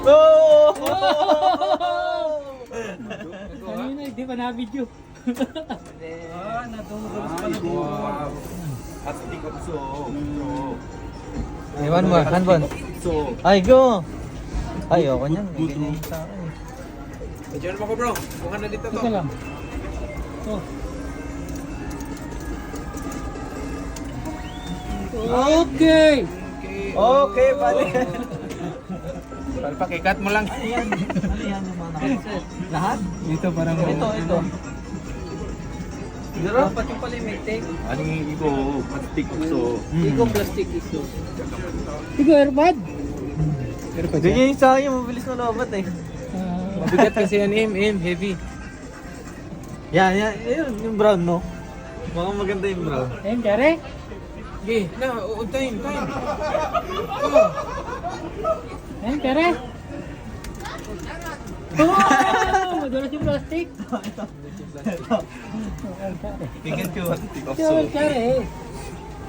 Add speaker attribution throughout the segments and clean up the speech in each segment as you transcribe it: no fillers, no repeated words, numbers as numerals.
Speaker 1: Oh!
Speaker 2: Kanina, hindi pa na-video.
Speaker 1: Natulog sa dito. At tikot so.
Speaker 3: Ay, one more, handball.
Speaker 1: So.
Speaker 3: Ay, go! Ay, ako niyan. May ganyan sa akin.
Speaker 4: Diyan mo ko bro. Kuha na dito to.
Speaker 2: Ito lang. Oh. Okay!
Speaker 3: Okay, pali.
Speaker 4: Pakikat mo lang.
Speaker 3: Ano yan yung mga nakaset? Lahat?
Speaker 2: Ito parang...
Speaker 3: Ito. Dapat yung pala yung may tape.
Speaker 1: Aning igo, at tikot so.
Speaker 2: Iko plastic ito. Iko airbag?
Speaker 3: Ganyan yung sa akin, mabilis na lobat eh.
Speaker 4: Mabigat kasi yan, heavy.
Speaker 3: Yan, yung brown, no? Mukhang maganda yung brown.
Speaker 2: Ayun, kare?
Speaker 4: Okay, na, time.
Speaker 2: Ayun, kare? Oh! Madulas yung plastic.
Speaker 1: Tingin ko at tikot
Speaker 2: Ito,
Speaker 1: so.
Speaker 2: kare.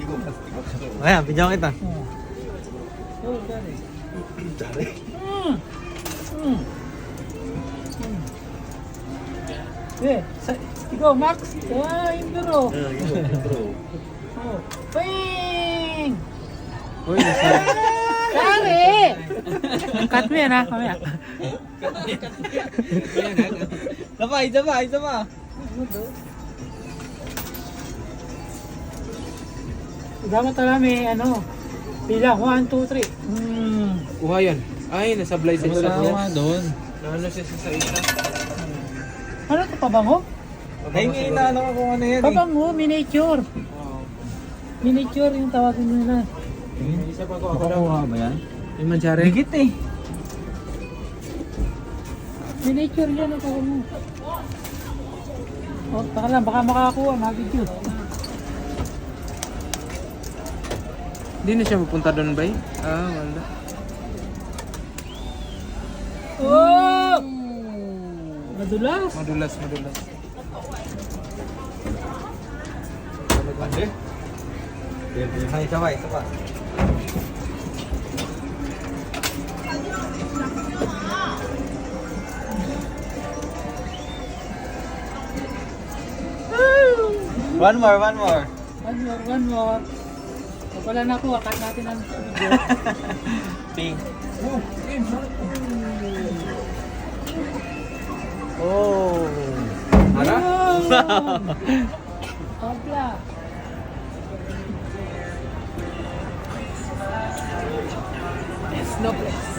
Speaker 1: Igo, at tikot so.
Speaker 3: Ayan, bigyan kita.
Speaker 2: Ito, kare.
Speaker 1: Dari.
Speaker 2: Ikaw, Max. Yung biro.
Speaker 1: Igo, bro.
Speaker 2: Oh. Ping!
Speaker 4: Uy, nasa...
Speaker 2: Kare! Cut mo yan ha, mamaya.
Speaker 3: Isa pa.
Speaker 2: Dapat talaga may bilang 1, 2, 3.
Speaker 4: Kuha yan. Ay, nasablay sa isa.
Speaker 3: Wala doon.
Speaker 4: Naano siya sa isa.
Speaker 2: Ano ito, pabango?
Speaker 3: Ay, ngayon na ano kung ano yan eh.
Speaker 2: Pabango, miniature. Miniature yung tawagin nila.
Speaker 4: Isa pa ko.
Speaker 3: Makukuha ba yan?
Speaker 4: Yung manchari.
Speaker 3: Bigit eh.
Speaker 2: Miniature yan ang tawag mo. Oh, taka lang, baka makakuha, ma-video.
Speaker 4: Hindi na siya mapunta doon ba eh? Wala.
Speaker 2: Oh! Madulas.
Speaker 4: Madulas.
Speaker 3: Ay, isa pa. One more.
Speaker 2: One more. Pag wala na ako, akat natin ang video.
Speaker 3: Pink. Oh.
Speaker 4: Hala?
Speaker 2: Tabla.
Speaker 4: Snowflakes.